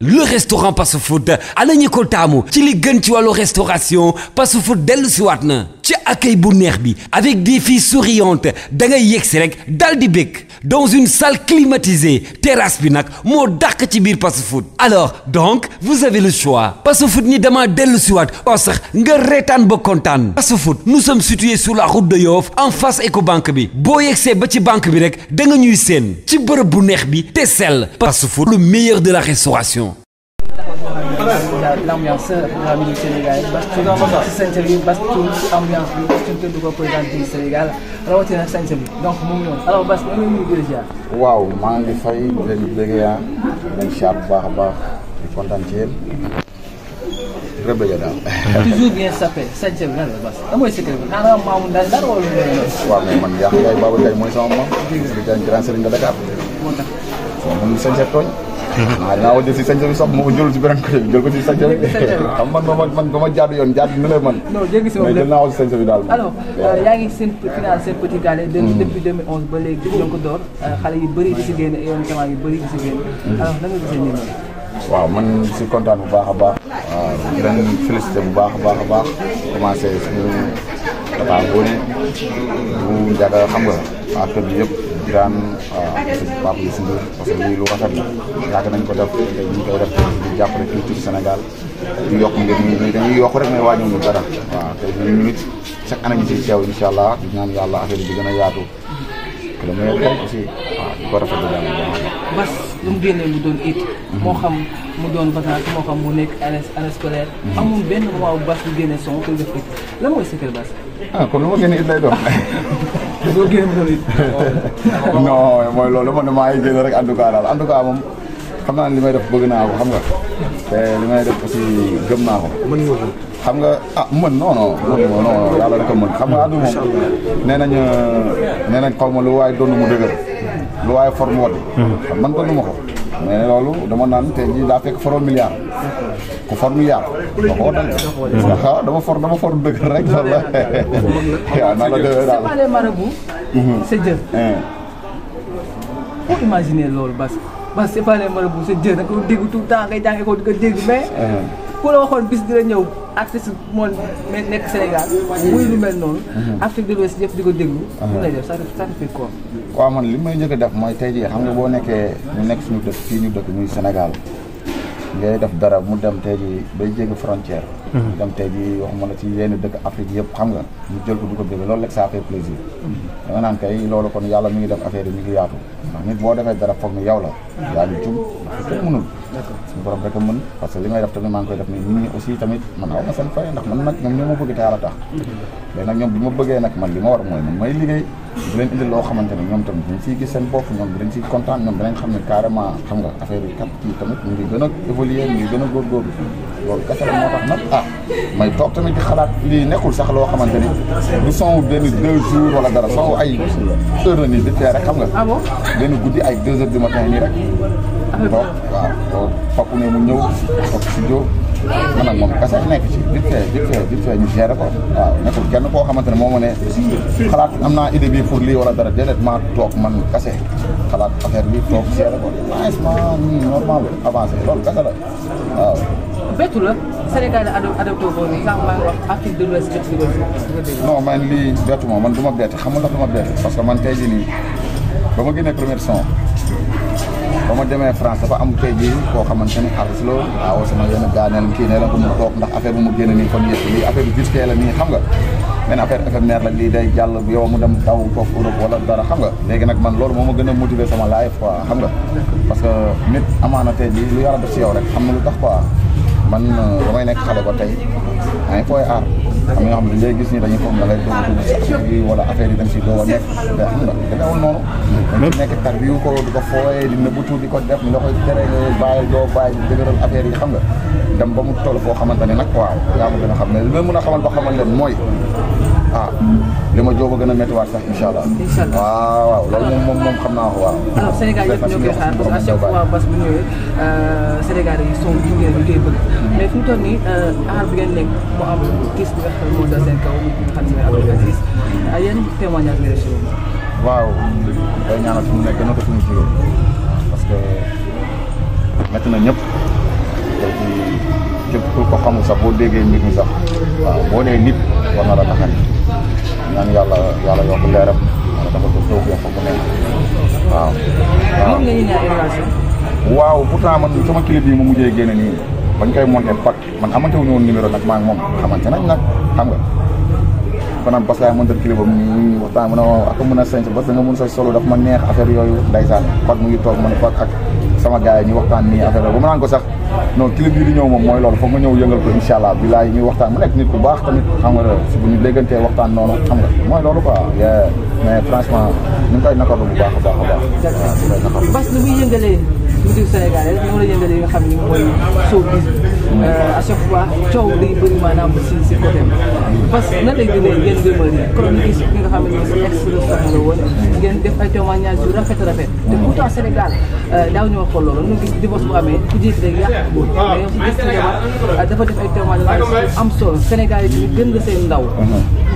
Le restaurant Passe Food ana ñi ko taamu ci li gën ci wàllu restauration Passe Food dellu si waat na ci accueil bu neex bi avec des filles souriantes da ngay yegsi rek dal di bëgg dans une salle climatisée terrasse bi nag moo dàq ci biir Passe Food alors donc vous avez le choix Passe Food ni dama dellu si waat oo sax nga reetaan ba kontaan Passe Food nous sommes situés sur la route de Yoff en face Ecobank bi boo yegsee ba ci banque bi rek da nga ñuy seen ci bërëb bu neex bi te sell Passe Food le meilleur de la restauration. L'ambiance la musique sénégalaise Bass Thioung ci bi Bass Thioung ambiance bi Bass Thioung du ko présenté Sénégal rawatina sañse bi donc mu ngi noonu alors Bass da nga ñuy gën a ziar. waaw maa ngi fay leen bëgg yaa leen ziar bu baax a baax di kontaan ci yéen rëbëja daal. toujours bien sapé sañse bi lan la Bass lan mooy secret bi xanaa maamu daal dara wala lu mel noonu. waaw mais man yaa ngi Baba Gaye mooy sama maam. dëgg grand sëriñ de Dakar. moo tax. moom sañse tooñ. dinaa ko jël si sañse bi sax moo ko jël si beneen côté bi jël ko si sañse bi. xam man ba ma jaadu yoon jaadu na la man. non jéggi si moom mais jël naa ko si sañse bi daal. alors yaa ngi seen final seen Petit Gallé. depuis 2011 ba léegi ñoo ko door xale yu bëri di si génn yoon tamit yu bëri di si génn. alors nan nga gisee nii noonu. waaw man si kontaan bu baax a baax. waaw di leen félicité bu baax a baax a baax commencé suñu Tata Ngoni bu Ndiaga xam nga waa kër gi yëpp. daan si Pape Youssou Ndour parce que lii lu rafet la yàgg nañ ko def léegi ñu koy def di jàppale culture Sénégal di yokk ngir ñu dañuy yokk rek mais wàññi ñu dara waaw te ñun nit chaque année ñu siy teew incha allah di ñaan yàlla affaire yi di gën a yaatu que le meilleur gagne aussi waaw di ko rafetlu daal bu baax a baax. Bass lu mu génnee mu doon it. moo xam mu doon vacance moo xam mu nekk année scolaire. amul benn moment bu Bass bu génnee son pour def it lan mooy secret Bass. ah kon lu ma génne it lay doon. boo génne mu doon it. non mooy loolu man maa ngi génn rek en tout cas daal en tout cas moom xam naa ne li may def bëgg naa ko xam nga te li may def aussi gëm naa ko. mën nga ko xam nga ah mën non yàlla rek a mën xam nga àdduna moom nee nañ xaw ma lu waay doon mu dëgër lu waay forme wot man doonu ma ko mais loolu dama naan te ji daa fekk foroon milliard ku for milliard da koo dal waaw dama for dëgër rek loolu la waaw naa la dëgër daal. c'est pas les marabouts. c'est Dieu. faut imaginer loolu Bass c'est pas les marabouts c'est Dieu da ko dégg tout le temps ngay jàng ko di ko dégg mais. ku la waxoon bis dina ñëw artiste moo nekk Sénégal muy lu mel noonu. Afrique de l'Ouest yëpp di ko déglu. mu lay def ça fait quoi. waaw man li may njëkk a def mooy tey jii xam nga boo nekkee ñu nekk suñu dëkk fii ñu dëkk muy Sénégal ngay def dara mu dem tey jii bay jéggi frontière. dem tey jii waxuma la ci yenn dëkk Afrique yëpp xam nga ñu jël ko di ko déglu loolu rek ça fait plaisir. da nga naan kay loolu kon yàlla mi ngi def affaire yi mi ngi yaatu ndax nit boo defee dara foog ni yow la yaa ngi jum ndax kenn mënul. suñu borom rek a mën parce que li may def tamit maa ngi koy def nii nit ñi aussi tamit man aw ma seen fay ndax man nag ñoom ñoo ma bëgg te yàlla tax. léegi nag ñoom bi ma bëggee nag man li ma war mooy man may liggéey di leen indil loo xamante ni ñoom tamit dañ siy gis seen bopp ñoom dañ siy kontaan ñoom danañ xam ne carrément xam nga affaire yi kat kii tamit ñu ngi gën a évoluer ñu ngi gën a góorgóorlu loolu kese la moo tax nag may toog tamit di xalaat lii nekkul sax loo xamante ni du son benn 2 jours wala dara son ay heure la nii di tee rek xam nga benn guddi ay 2 heures du matin nii rek toog waaw fokk ne mu ñëw toog studio man ak moom kese nekk ci vite fait ñu géré ko waaw nekkul kenn koo xamante ne moo ma ne xalaat am naa idée bi pour lii wala dara déedéet maa toog man kese xalaat affaire bi toog géré ko franchement normal avancé loolu kese la waaw. bettu la Sénégal adopté ko nii sax maa ngi wax Afrique de l'Ouest yëpp di ko dégg. non man lii bettu ma man du ma bett xam nga ndax du ma bett parce que man tey jii nii ba ma génnee première son ba ma demee France dafa am tey jii koo xamante ni artiste la waaw sama yenn gaaneel kii ne la ko mu toog ndax affaire bu mu génne nii kon yëpp lii affaire bi vite fait la nii xam nga benn affaire éphémère la lii day jàll yow mu dem daw toog Europe wala dara xam nga léegi nag man loolu moo ma gën a motiver sama life quoi xam nga parce que nit amaana tey jii lu yàlla def si yow rek xam na lu tax quoi man damay nekk xale ba tey maa ngi fooy aar am na ñoo xam ne ngay gis ni dañuy foog da ngay doog a dugg si affaire yi wala affaire yi dañ si doog a nekk mais xam nga demeewul noonu dañ ci nekk tarbiyu ko di ko fooyee di nëbbatu di ko def ñu la koy tere bàyyi doo bàyyi dëgëral affaire yi xam nga dem ba mu toll foo xamante ne nag waaw yaa ma gën a xam ne li ma mën a xamal ba xamal leen mooy li ma jóob a gën a méttiwaat sax incha allah. incha allah waaw loolu moom xam naa ko waaw. alors Sénégal yëpp ñoo koy xaar parce que à chaque fois Bass bu ñëwee Sénégal yi sont jugee ñu koy bëgg mais fi mu toll nii aar bi ngeen nekk mu am gis bi nga xam ne moo dal seen kaw nga xam ne Abdou Aziz yan témoignage nga def si loolu. waaw day ñaanal fi mu nekk gën a ko fi mu jógee parce que métti na ñëpp ko xamul sax boo déggee mbir mi sax waaw boo nee nit war na la taxani ñaan yàlla yokk leeram wala dafa ko taw fa mu nekk waaw. moom nga ñu ñaan relation. waaw pourtant man sama clip yi mu mujjee génne nii bañ koy monté pat man amante wuñu woon numéro nag maa ngi moom xamante nañ nag xam nga. kon parce que mën na clip am ñu waxtaan mu ne ak mën a sañ parce que nga mën sa solo daf ma neex affaire yooyu ndeysaan Fat mu ngi toog man Fat ak sama gars yi ñu waxtaan nii affaire yooyu ba ma naan ko sax non clip bi di ñëw moom mooy loolu foog nga ñëw yëngal ko incha allah bilaay ñuy waxtaan mu nekk nit ku baax tamit xam nga si bu ñu déggantee waxtaan noonu xam nga mooy loolu quoi mais franchement ñu ngi koy nakarlu bu baax a baax a baax. d'accord Bass lu muy yëngalee musique sénégalaise ñoo la yëngalee nga xam ne mooy showbiz à chaque fois coow day bëri maanaam si côté parce que nan lay gënee ngeen gëmëri chronique yi nga xam ne mooy si ex-soxna la woon ngeen def ay témoignages yu rafet te pourtant Sénégal daaw ñoo xool loolu ñu gis divorce bu amee ku jékki rek yàq góor mais yow si gis sa jabar dafa def ay témoignages am solo Sénégal yi tamit gën nga seen ndaw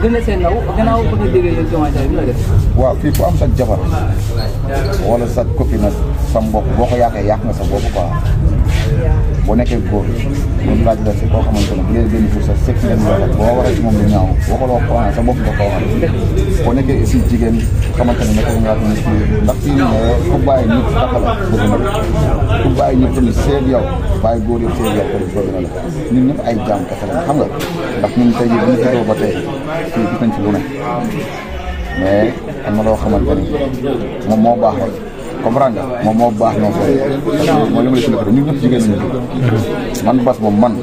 gën nga seen ndaw gannaaw ba nga déggee leen témoignage yi la def waaw fii ku am sa jabar wala sa copine sa mbokk boo ko yàqee yàq nga sa bopp quoi boo nekkee góor mun laaj la si koo xamante ne bu dee benn pour sa sexe leen boo waree si moom lu ñaaw waxaloo ko sa bopp nga ko waxal boo nekkee aussi jigéen xamante ne nekk nga ni fii ndax fii ku bàyyi ñëpp taxal bëgg na la ku bàyyi ñëpp tamit seeg yow bàyyi góor yëpp seeg yow tamit bëgg na la ñun ñëpp ay jaam kese la xam nga ndax ñun tey jii bu ñu feroo ba tey fii gis nañ ci lu ne mais am na loo xamante ni moom moo baax rek comprendre nga moom moo baax non seulement mooy li ma la expliqué ñun ñëpp jigéen nañu man Bass moom man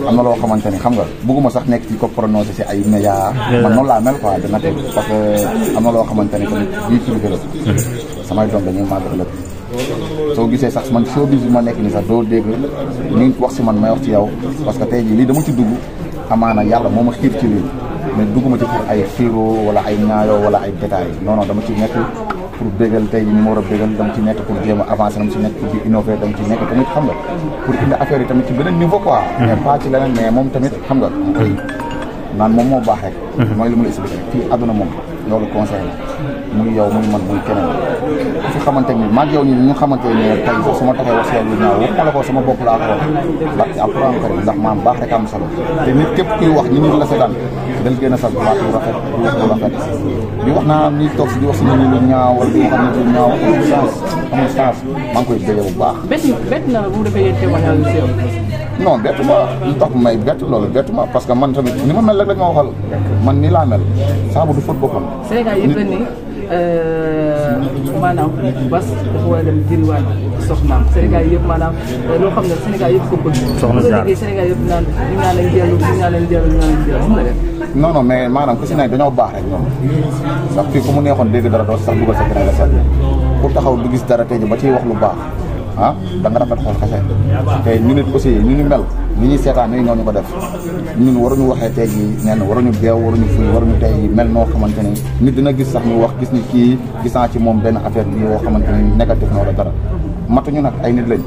am na loo xamante ni xam nga bëgguma sax nekk ci ko prononcé si ay média man noonu laa mel quoi dana teg parce que am na loo xamante ni tamit bii privé la samay doom dañuy màgg ëllëg soo gisee sax man showbiz bi ma nekk ni sax doo dégg ñu wax si man may wax ci yow parce que tey jii lii dama ci dugg amaana yàlla moo ma xiir ci lii mais dugguma ci pour ay xiiroo wala ay ñaayoo wala ay détails non non dama ci nekk pour bégal tey ñu ma war a bégal dama ci nekk pour jéem a avancer dama ci nekk pour di innover dama ci nekk tamit xam nga pour indi affaire yi tamit ci beneen niveau quoi mais pas ci leneen mais moom tamit xam nga naan moom moo baax rek mooy li ma la expliqué rek fii àdduna moom loolu conseil la muy yow muy man muy keneen fi xamante ni maag yow nii ñu xamante ne tey su ma taxee wax lu ñaaw wax ma la ko sama bopp laa ko wax ndax alxuraan karim ndax maam baax rek am solo te nit képp kuy wax ñu nit la seetaan dal génn sa baat bu rafet di wax lu rafet di wax naa ni toog si di wax si nit ñi lu ñaaw wala di xam ne lu ñaaw amul sens maa ngi koy déggee bu baax bett na la bu mu defee yéen témoignage si yow non bettu ma lu tax may bett loolu bettu ma parce que man tamit ni ma mel rek lañ ma waxal man nii laa mel saabu du fóot boppam Sénégal yëpp la ni maanaam Bass dafa war a dem jëriwaat soxnaam Sénégal yëpp maanaam loo xam ne Sénégal yëpp ko bëgg. soxna Diar Sénégal yëpp naan ñu naan lañ dellu ñu naan lañ dellu ñu naan lañ dellu mun na def. non non mais maanaam ku si nekk dañoo baax rek ñoom ndax fii ku mu neexoon dégg dara doo sax dugal sa gën a la seet pour taxaw du gis dara tey ji ba ciy wax lu baax ah da nga rafet xool kese te ñu nit aussi ñu ñu mel ni ñuy seetaan ni ñoo ñu ko def ñun waruñu waxee tey jii nee na waruñu beew waruñu fuy waruñu tey mel noo xamante ni nit dina gis sax ñu wax gis ni kii gis naa ci moom benn affaire bi yoo xamante ni négatif na wala dara matuñu nag ay nit lañ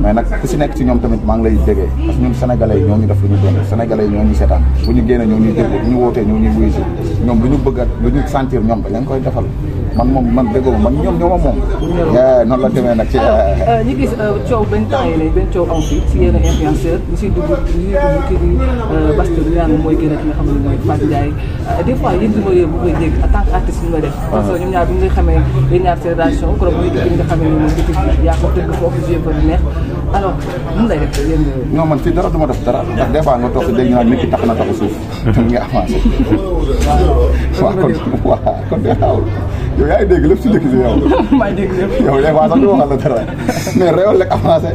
mais nag ku si nekk ci ñoom tamit maa ngi lay déggee parce que ñun sénégalais yi ñoo ñu def lu ñu doon sénégalais yi ñoo ñuy seetaan bu ñu génnee ñoo ñuy déglu bu ñu wootee ñoo ñuy wuyu si ñoom lu ñu bëgg ak lu ñu sentir ñoom dañ leen koy defal man déggoo man ñoom ñoo ma moom noonu la demee nag ci ñu gis coow benn temps yi benn coow am fi si yenn influenceur ñu siy dugg kii di Bass Thioung ñaan mooy gën a ki nga xam ne mooy Fatou Ndiaye des fois yéen dima yooyu bu koy dégg en tant que artiste ñu nga def parce que ñoom ñaar bu ñu nga xamee yéen ñaar seen relation kon muy dugg nga xamee moom bitig yaa ko dëgg foofu joué fa neex alors mun lay def yéen non man fii dara du ma def dara ndax des fois nga toog si dégg naa nit ki tax na taxu suuf te nga avancé waaw kon de xaawul yow yaa ngi dégg lépp si dëkk si yow maa ngi dégg lépp yow des fois sax du waxal la dara mais réewal rek avancé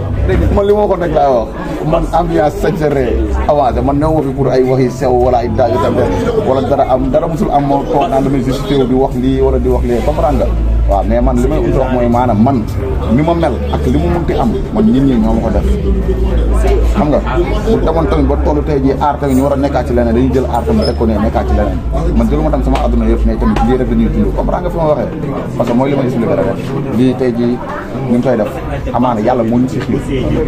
man li ma waxoon rek laa wax man ambiance sañ sa ree avancé man new ma fi pour ay waxi sew wala ay daaj tam wala dara musul am moo toog naan damay justifié wu di wax lii wala di wax lii comprendre nga waaw mais man li may ut wax mooy maanaam man ni ma mel ak li mu munti am man nit ñi ñoo ma ko def xam nga bu demoon tamit ba tollu tey jii aar tamit ñu war a nekkaat ci leneen dañuy jël aar tamit teg ko ne nekkaat ci leneen man jëluma tam sama adduna yëpp ne tamit lii rek dañuy dund comprendre nga fi ma waxee parce que mooy li ma expliqué rek lii tey jii ñu ngi koy def amaana yàlla moo ñu si xiir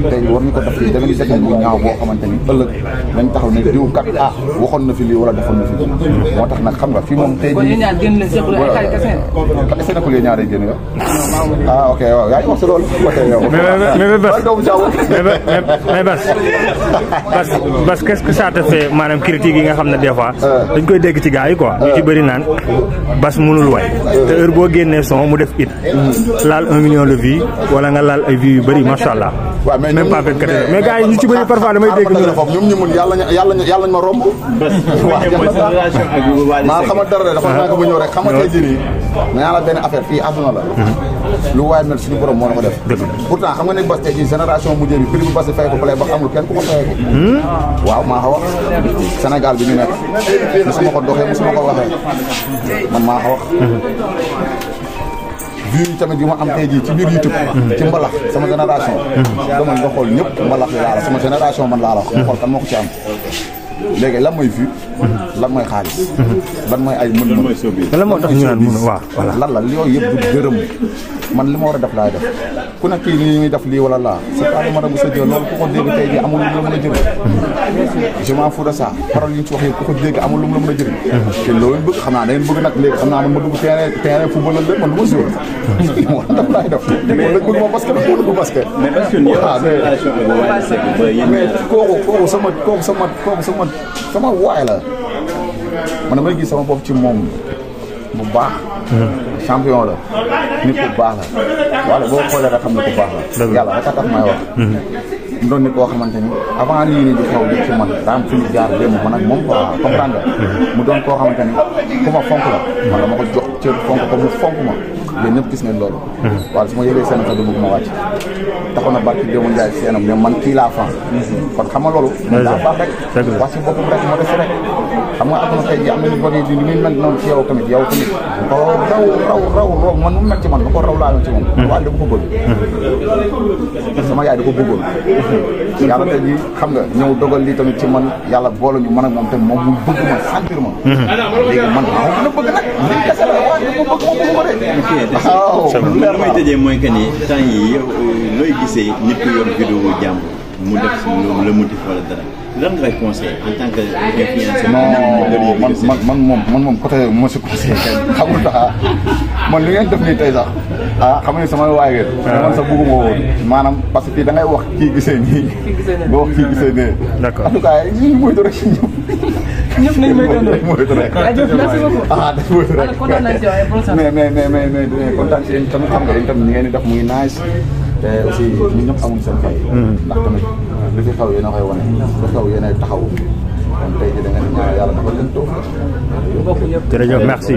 tey jii war ñu ko def fii danañ defee bu ñaaw boo xamante ni ëllëg dañ taxaw ne diw kat waxoon na fi lii wala defoon na fi lii moo tax nag xam nga fii moom tey jii ñaari génn nga. ah ok waaw yaa ngi wax si loolu. Bas qu'est-ce que ça te fait maanaam critique yi nga xam ne des fois dañ koy dégg ci gars yi quoi ñu ci bëri naan Bas mënul way te heure boo génnee son mu def it laal 1 million de vues wala nga laal ay vues yu bëri macha allah. waaw mais même pas 24 heures mais gars yi ñu ci bëri parfois damay dégg ñu foofu ñoom ñu mun yàlla ma romb. maa xama dara de dafa naa ko ba ñëw rek xam nga tey jii nii mais yàlla benn affaire fii àdduna la lu waay mel suñu borom moo na ko def pourtant xam nga ne Bas tey jii génération mu jël bi prix bu Bas fay ko play ba amul kenn ku ko fayee ko waaw maa ko wax Sénégal bi ñu nekk musuma ko doxee musuma ko waxee man maa ko wax vues yi tamit yu ma am tey jii ci biir YouTube ci mbalax sama génération dama nga xool ñëpp mbalax yi laa la sama génération man laa la wax nga xool kan moo ko ci am léegi lan mooy vue lan mooy xaalis lan mooy ay mën-mën lan moo tax ñu naan mën waaw voilà lan la yooyu yëpp du dërëm man li ma war a def laay def ku nekk kii nii ñuy def lii wala laa c'est pas le mara bu sa jël loolu ku ko dégg tey jii amul lu mu la mën a jëriñ je m'en fous de ça parole yi ñu ci wax yëpp ku ko dégg amul lu mu la mën a jëriñ te loolu bëgg xam naa da ngeen bëgg nag léegi xam naa man ma dugg terrain football la lépp man du ma joué li ma war a def laay def léegi bëgg ma basket bëgg ma basket mais kooku sama waay la man damay gis sama bopp ci moom bu baax champion la nit ku baax la wala boo xoolee rek xam ne ku baax la yàlla rek a tax may wax mu doon nit koo xamante ni avant lii nii di xew li ci man daa am fi ñu jaar démb man ak moom quoi comprendre mu doon koo xamante ni ku ma fonk la man dama ko jox cër fonk ko mu fonk ma yéen ñëpp gis ngeen loolu wala su ma yëgee seen du bëgg ma wàcc taxoon na barki démb Ndiaye seenam mais man kii laa fan kon xam nga loolu daa baax rek wax si boppam rek moo def rek xam nga aduna tey ji am na ñu bëri di ni mel noonu ci yow tamit raw man mu mel ci man ba ko raw laa ci moom waaye dama ko bëgg sama yaay da ko bëggoon yàlla tey ji xam nga ñëw dogal lii tamit ci man yàlla boole ñu man ak moom tamit moom mu bëgg ma sentir ma léegi man maa gën a bëgg nag lii kese la waaye ma bëgg ma bëgg ma de waaw li may tëjee mooy que ni temps yi looy gisee nit ku yor vidéo jàmm mu def si le motif wala dara lan nga koy conseillé en tant que influenceur. non man moom côté yooyu moo si conseillé xamul tax man li ngeen def nii tey sax xam nga ni sama waay ngeen. man sax bëgguma woon maanaam parce que fii da ngay wax kii gisee nii. nga wax kii gisee nee. d'accord en tout cas ñu moytu rek ñëpp. ñëpp nañu moytu rek. merci beaucoup. dafa moytu rek. kontaan nañu si waaye mais kontaan si yéen tamit xam nga yéen tamit ni ngeen di def muy nice. te aussi ñun ñëpp amuñu seen fay. ndax tamit li fi xaw yéen a koy wane. li xaw yéen a taxaw. kon tey jii da ngeen di ñaan yàlla dafa leen toog. jërëjëf merci.